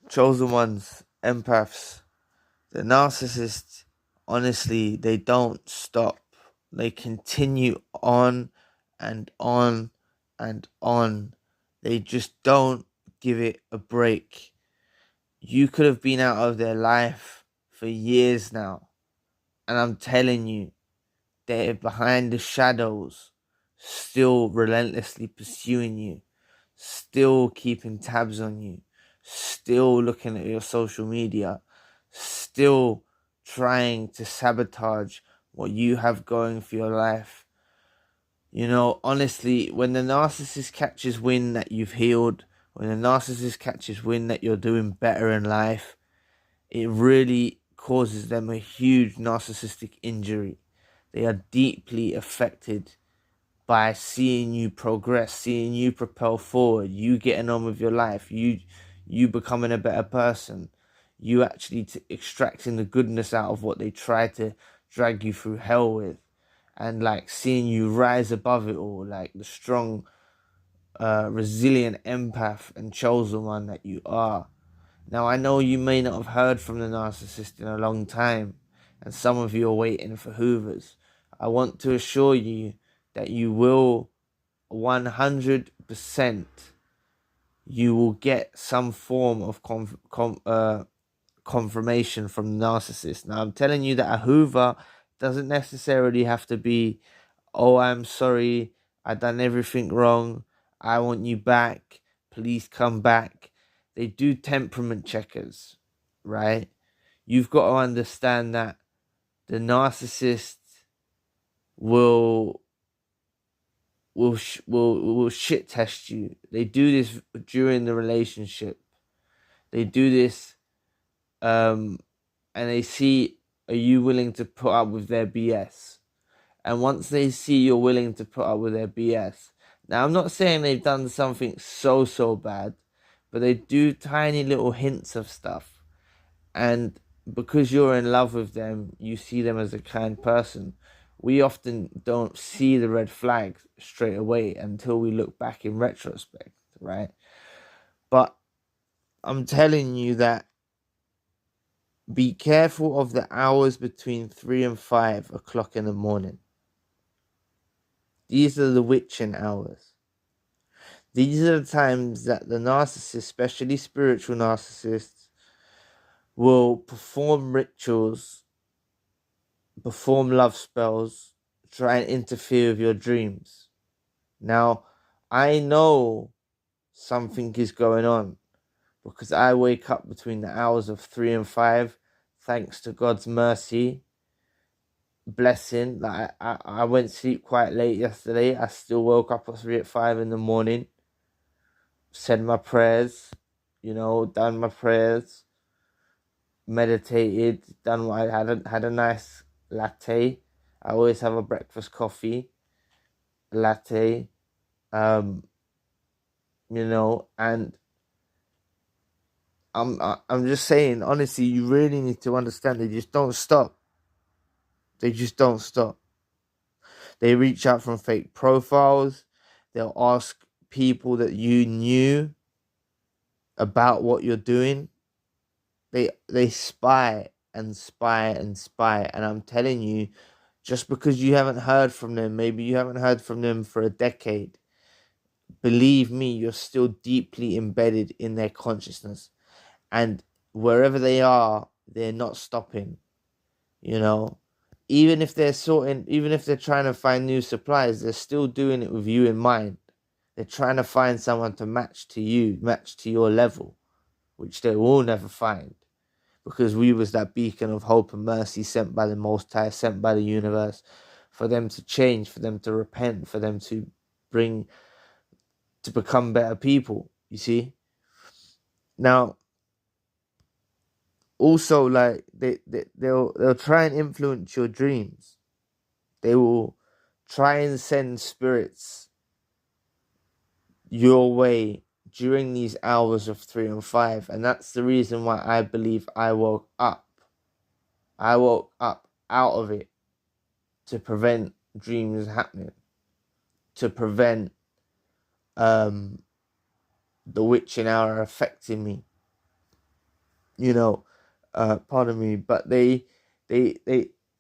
chosen ones, empaths, the narcissists, honestly, they don't stop. They continue on and on and on. They just don't give it a break. You could have been out of their life for years now. And I'm telling you, they're behind the shadows, still relentlessly pursuing you, still keeping tabs on you, still looking at your social media, still trying to sabotage what you have going for your life. You know, honestly, when the narcissist catches wind that you've healed, when the narcissist catches wind that you're doing better in life, it really causes them a huge narcissistic injury. They are deeply affected by seeing you progress, seeing you propel forward, you getting on with your life, you becoming a better person, you actually extracting the goodness out of what they try to drag you through hell with, and like seeing you rise above it all, like the strong, resilient empath and chosen one that you are. Now, I know you may not have heard from the narcissist in a long time, and some of you are waiting for Hoovers. I want to assure you that you will 100%, you will get some form of confirmation from the narcissist. Now, I'm telling you that a Hoover doesn't necessarily have to be, oh, I'm sorry, I done everything wrong, I want you back, please come back. They do temperament checkers, right? You've got to understand that the narcissist will will shit test you. They do this during the relationship. They do this, and they see, are you willing to put up with their BS? And once they see you're willing to put up with their BS, now I'm not saying they've done something so bad, but they do tiny little hints of stuff. And because you're in love with them, you see them as a kind person. We often don't see the red flags straight away until we look back in retrospect, right? But I'm telling you that be careful of the hours between 3 and 5 o'clock in the morning. These are the witching hours. These are the times that the narcissist, especially spiritual narcissists, will perform rituals, perform love spells, try and interfere with your dreams. Now, I know something is going on because I wake up between the hours of 3 and 5, thanks to God's mercy, blessing. Like I went to sleep quite late yesterday. I still woke up at 3 at 5 in the morning, said my prayers, done my prayers, meditated, done what I had a nice latte. I always have a breakfast coffee, latte, and I'm just saying, honestly, you really need to understand, they just don't stop. They just don't stop. They reach out from fake profiles. They'll ask people that you knew about what you're doing. They spy and spy and spy. And I'm telling you, just because you haven't heard from them, maybe you haven't heard from them for a decade, believe me, you're still deeply embedded in their consciousness. And wherever they are, they're not stopping. Even if they're trying to find new supplies, they're still doing it with you in mind. They're trying to find someone to match to you, match to your level, which they will never find, because we was that beacon of hope and mercy sent by the Most High, sent by the universe, for them to change, for them to repent, for them to become better people, you see? Now, also, like, they'll try and influence your dreams. They will try and send spirits your way during these hours of 3 and 5. And that's the reason why I believe I woke up. I woke up out of it to prevent dreams happening, to prevent the witching hour affecting me. pardon me, but they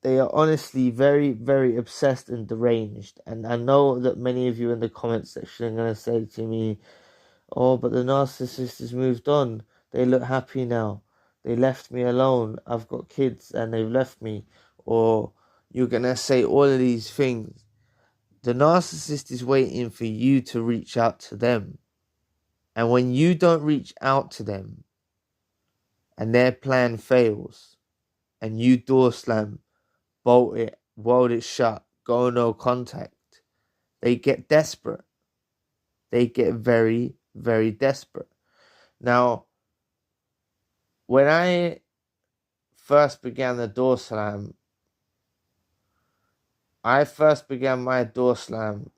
are honestly very, very obsessed and deranged. And I know that many of you in the comment section are going to say to me, oh, but the narcissist has moved on. They look happy now. They left me alone. I've got kids and they've left me. Or you're going to say all of these things. The narcissist is waiting for you to reach out to them. And when you don't reach out to them and their plan fails and you door slam, bolt it, weld it shut, go no contact, they get desperate. They get very, very desperate. Now, when I first began the door slam, I first began my door slam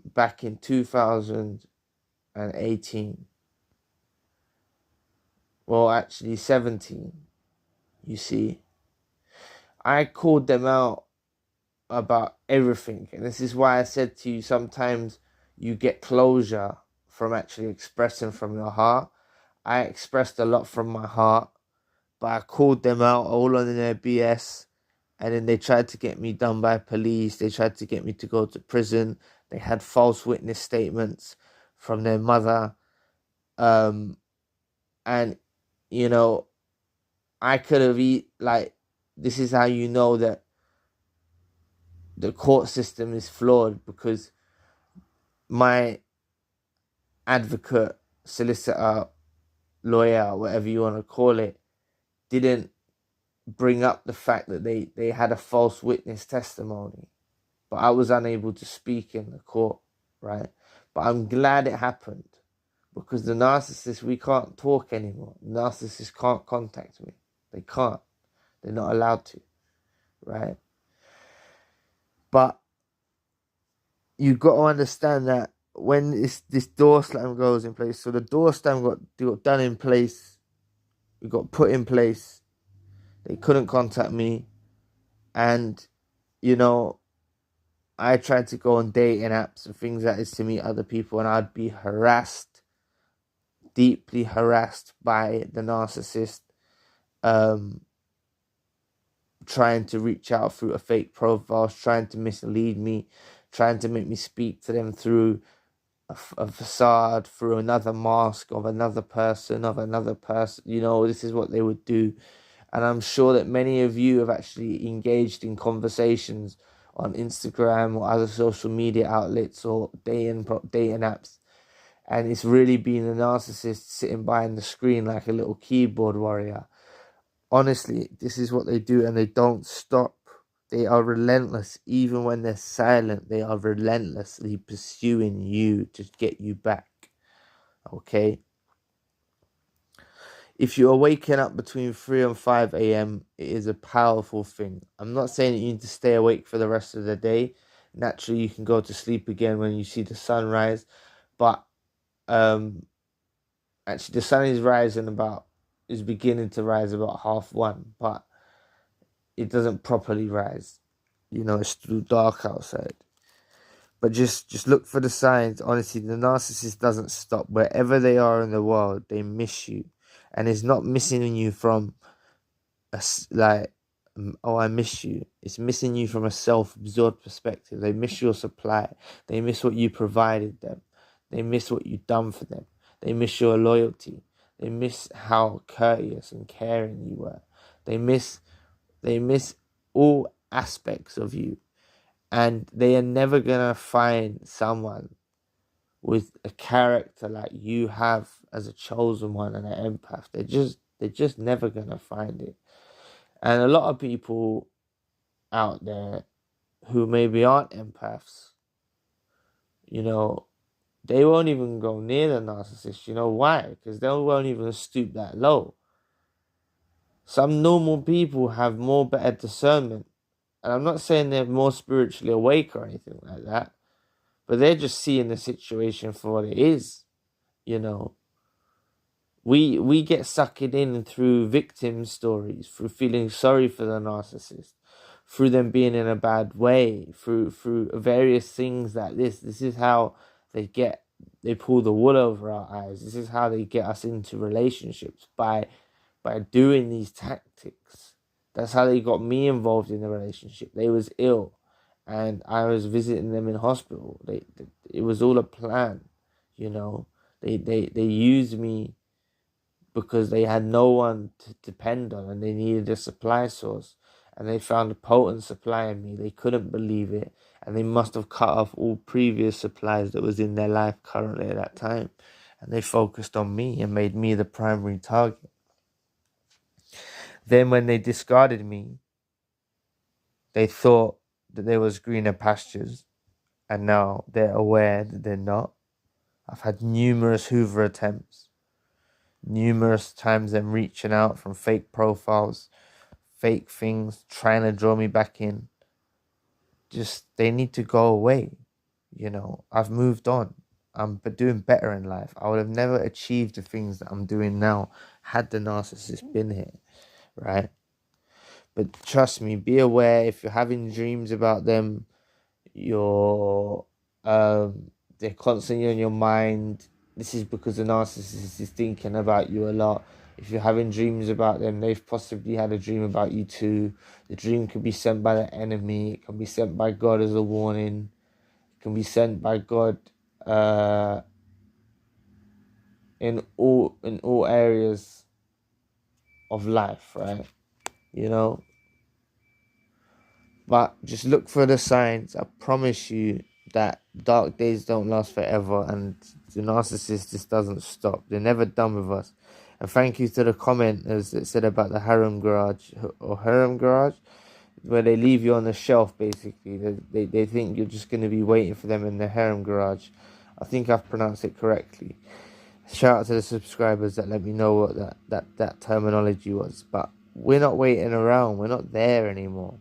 back in 2018. Well, actually 17, you see. I called them out about everything. And this is why I said to you, sometimes you get closure from actually expressing from your heart. I expressed a lot from my heart, but I called them out all on their BS. And then they tried to get me done by police. They tried to get me to go to prison. They had false witness statements from their mother. And, I could have this is how you know that the court system is flawed, because my advocate, solicitor, lawyer, whatever you want to call it, didn't bring up the fact that they had a false witness testimony. But I was unable to speak in the court, right? But I'm glad it happened, because the narcissist, we can't talk anymore. The narcissist can't contact me. They can't. They're not allowed to, right? But you've got to understand that when this door slam goes in place, so the door slam got done in place, it got put in place, they couldn't contact me, and, I tried to go on dating apps and things like this to meet other people, and I'd be harassed, deeply harassed by the narcissist, trying to reach out through a fake profile, trying to mislead me, trying to make me speak to them through a facade, through another mask of another person. This is what they would do. And I'm sure that many of you have actually engaged in conversations on Instagram or other social media outlets or dating apps. And it's really been a narcissist sitting behind the screen like a little keyboard warrior. Honestly, this is what they do, and they don't stop. They are relentless. Even when they're silent, they are relentlessly pursuing you to get you back. Okay? If you are waking up between 3 and 5 a.m., it is a powerful thing. I'm not saying that you need to stay awake for the rest of the day. Naturally, you can go to sleep again when you see the sunrise. But actually, the sun is beginning to rise about 1:30, but it doesn't properly rise. It's too dark outside. But just look for the signs. Honestly, the narcissist doesn't stop. Wherever they are in the world, they miss you. And it's not missing you from I miss you. It's missing you from a self-absorbed perspective. They miss your supply. They miss what you provided them. They miss what you've done for them. They miss your loyalty. They miss how courteous and caring you were. They miss all aspects of you. And they are never gonna find someone with a character like you have as a chosen one and an empath. They're just never gonna find it. And a lot of people out there who maybe aren't empaths, they won't even go near the narcissist. You know why? Because they won't even stoop that low. Some normal people have more better discernment. And I'm not saying they're more spiritually awake or anything like that, but they're just seeing the situation for what it is. We get sucked in through victim stories, through feeling sorry for the narcissist, through them being in a bad way, through various things like this. This is how they get they pull the wool over our eyes. This is how they get us into relationships, by doing these tactics. That's how they got me involved in the relationship. They was ill, and I was visiting them in hospital. It was all a plan, you know. They used me because they had no one to depend on, and they needed a supply source. And they found a potent supply in me. They couldn't believe it, and they must have cut off all previous supplies that was in their life currently at that time. And they focused on me and made me the primary target. Then when they discarded me, they thought that there was greener pastures, and now they're aware that they're not. I've had numerous Hoover attempts, numerous times them reaching out from fake profiles, fake things, trying to draw me back in. Just, they need to go away. You know, I've moved on. I'm doing better in life. I would have never achieved the things that I'm doing now had the narcissist been here, right? But trust me, be aware. If you're having dreams about them, they're constantly on your mind. This is because the narcissist is thinking about you a lot. If you're having dreams about them, they've possibly had a dream about you too. The dream could be sent by the enemy. It can be sent by God as a warning. It can be sent by God in all areas of life, right? You know. But just look for the signs. I promise you that dark days don't last forever, and the narcissist just doesn't stop. They're never done with us. And thank you to the commenters that said about the harem garage, where they leave you on the shelf, basically. They think you're just going to be waiting for them in the harem garage. I think I've pronounced it correctly. Shout out to the subscribers that let me know what that terminology was. But we're not waiting around. We're not there anymore.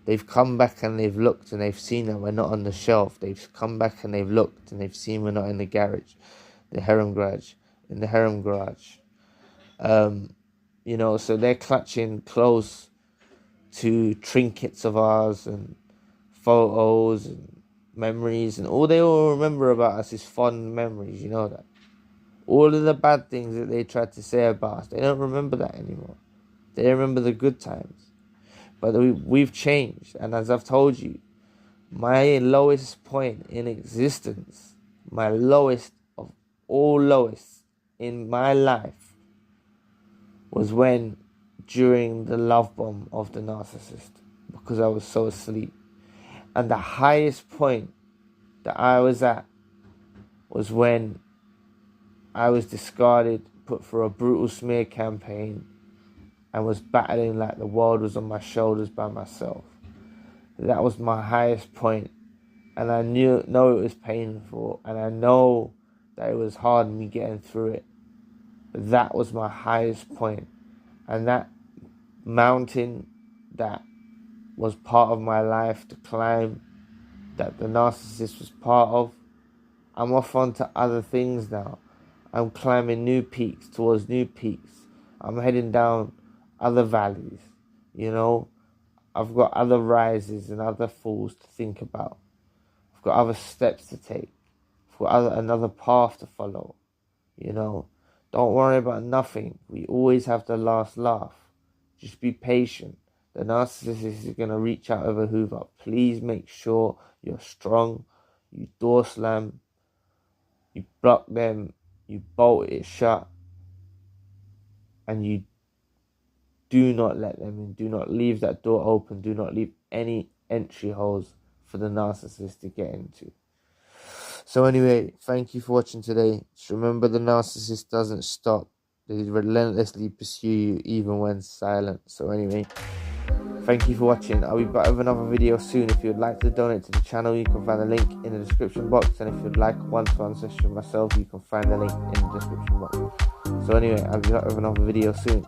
They've come back and they've looked and they've seen that we're not on the shelf. They've come back and they've looked and they've seen we're not in the garage, in the harem garage. You know, so they're clutching close to trinkets of ours and photos and memories, and all they all remember about us is fond memories. You know that. All of the bad things that they tried to say about us, they don't remember that anymore. They remember the good times. But we've changed, and as I've told you, my lowest point in existence, my lowest of all lowest in my life, was when, during the love bomb of the narcissist, because I was so asleep. And the highest point that I was at was when I was discarded, put for a brutal smear campaign, and was battling like the world was on my shoulders by myself. That was my highest point, and I know it was painful, and I know that it was hard me getting through it. But that was my highest point, and that mountain that was part of my life to climb, that the narcissist was part of, I'm off onto other things now. I'm climbing new peaks towards new peaks. I'm heading down other valleys, you know. I've got other rises and other falls to think about. I've got other steps to take. I've got another path to follow, you know. Don't worry about nothing. We always have the last laugh. Just be patient. The narcissist is going to reach out over Hoover. Please make sure you're strong. You door slam. You block them. You bolt it shut. And you do not let them in. Do not leave that door open. Do not leave any entry holes for the narcissist to get into. So anyway, thank you for watching today. Just remember, the narcissist doesn't stop. They relentlessly pursue you even when silent. So anyway, thank you for watching. I'll be back with another video soon. If you'd like to donate to the channel, you can find the link in the description box. And if you'd like a one-to-one session with myself, you can find the link in the description box. So anyway, I'll be back with another video soon.